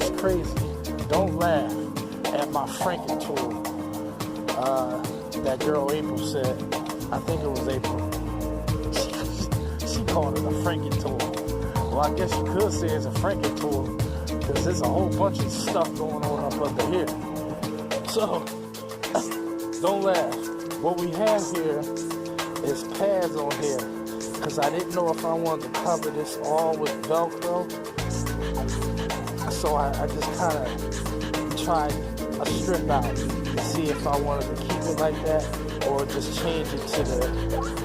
is crazy. Don't laugh at my franken tool. That girl April said, I think it was April. She called it a franken tool. Well, I guess you could say it's a franken tool because there's a whole bunch of stuff going on up under here. So, don't laugh. What we have here is pads on here because I didn't know if I wanted to cover this all with Velcro. So I just kind of tried a strip out to see if I wanted to keep it like that or just change it to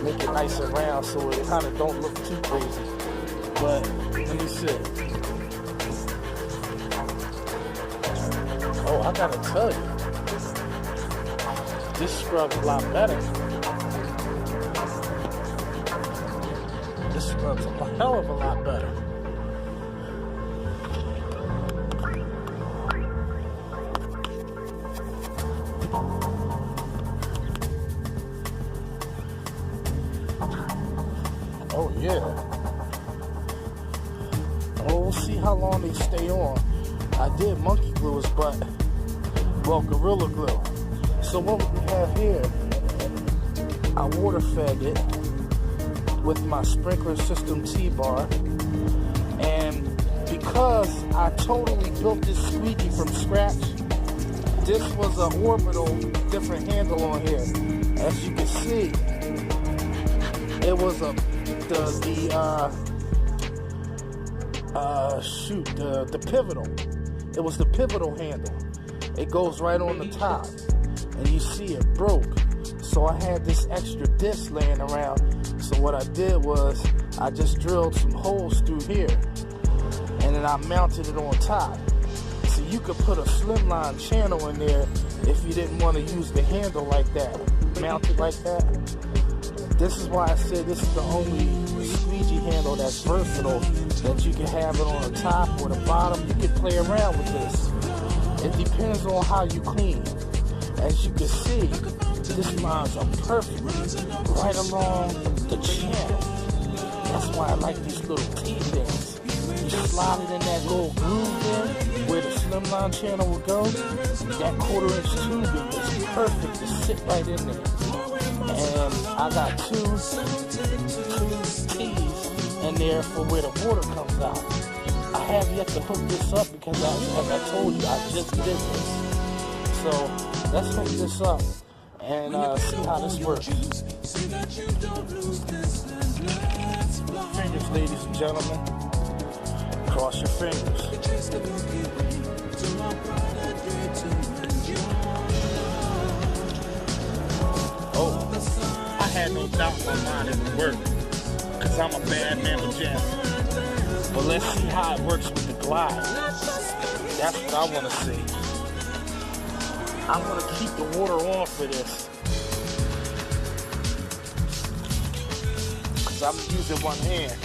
make it nice and round so it kind of don't look too crazy. But let me see. Oh, I gotta tell you, this scrub's a lot better. This scrub's a hell of a lot better. Oh yeah. Oh, we'll see how long they stay on. I did monkey glue his butt. Well, gorilla glue. So what we have here, I water fed it with my sprinkler system T-bar. And because I totally built this squeegee from scratch, this was an orbital different handle on here. As you can see, it was the pivotal. It was the pivotal handle. It goes right on the top. And you see it broke. So I had this extra disc laying around. So what I did was I just drilled some holes through here. And then I mounted it on top. So you could put a slimline channel in there if you didn't want to use the handle like that. Mount it like that. This is why I said this is the only squeegee handle that's versatile, that you can have it on the top or the bottom. You can play around with this. It depends on how you clean. As you can see, this lines are perfect right along the channel. That's why I like these little T-things. You slide it in that little groove there where the slimline channel will go. That 1/4 inch tubing is perfect to sit right in there. And I got two T's in there for where the water comes out. I have yet to hook this up because as I told you, I just did this. So let's hook this up and see how this works. Fingers, ladies and gentlemen. Cross your fingers. Oh, I had no doubt in my mind it would work because I'm a bad man with jazz. But let's see how it works with the glide. That's what I want to see. I'm going to keep the water on for this because I'm using one hand.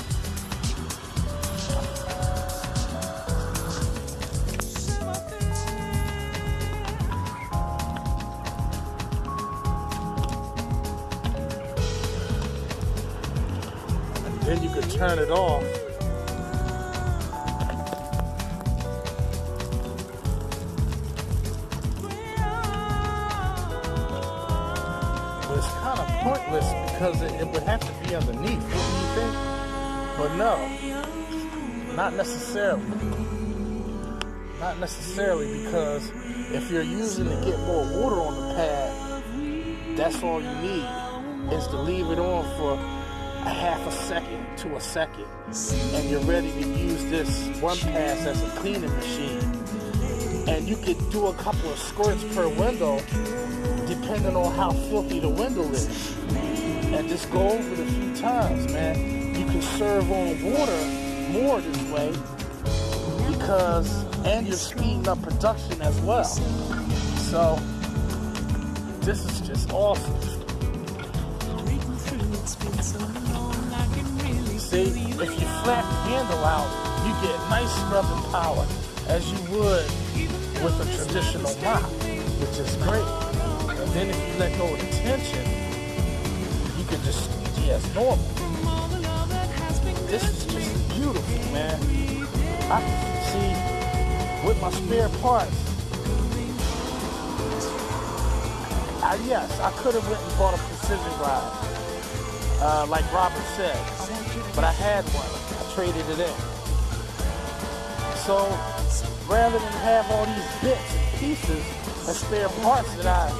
And then you can turn it off. It's kind of pointless because it would have to be underneath, wouldn't you think? But no, not necessarily. Not necessarily, because if you're using to get more water on the pad, that's all you need is to leave it on for a half a second to a second, and you're ready to use this one pass as a cleaning machine. And you could do a couple of squirts per window depending on how filthy the window is, and just go over it a few times, man. You can serve on water more this way and you're speeding up production as well. So this is just awesome. See, if you flat the handle out, you get nice scrubbing power as you would with a traditional mop, which is great. And then if you let go of the tension, you can just squeegee as normal. This is just beautiful, man. I can see with my spare parts, yes, I could have went and bought a precision grind, like Robert said, but I had one. I traded it in. So rather than have all these bits and pieces and spare parts that I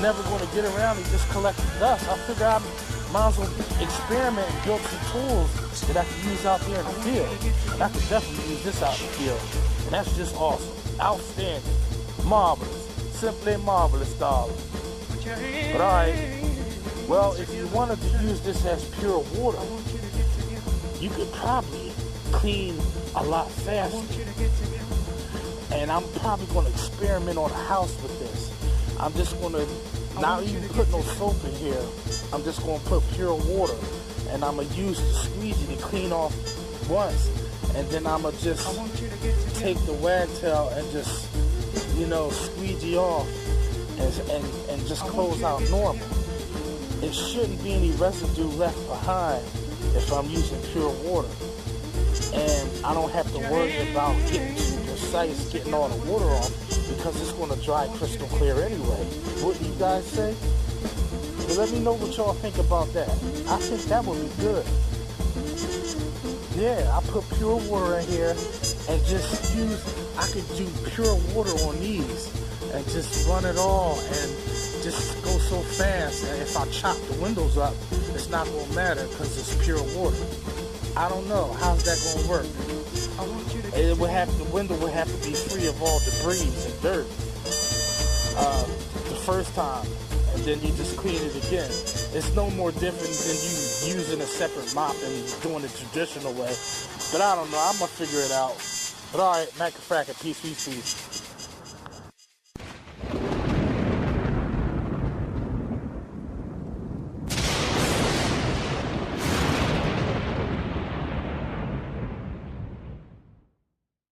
never going to get around and just collect dust, I figured I might as well experiment and build some tools that I can use out there in the field. And I could definitely use this out in the field. And that's just awesome. Outstanding. Marvelous. Simply marvelous, darling. But alright, well, if you wanted to use this as pure water, you could probably clean a lot faster. And I'm probably going to experiment on a house with this. I'm just going to not even put no soap in here. I'm just going to put pure water. And I'm going to use the squeegee to clean off once. And then I'm going to just take the wagtail and just, squeegee off and just close out normal. It shouldn't be any residue left behind if I'm using pure water. And I don't have to worry about getting too precise, getting all the water off, because it's going to dry crystal clear anyway. Wouldn't you guys say? Well, let me know what y'all think about that. I think that would be good. Yeah, I put pure water in here and just I could do pure water on these and just run it all and just go so fast. And if I chop the windows up, it's not going to matter because it's pure water. I don't know. How's that going to work? The window would have to be free of all debris and dirt the first time, and then you just clean it again. It's no more different than you using a separate mop and doing it the traditional way. But I don't know. I'm going to figure it out. But alright, Mac-a-Frack, peace, peace, peace.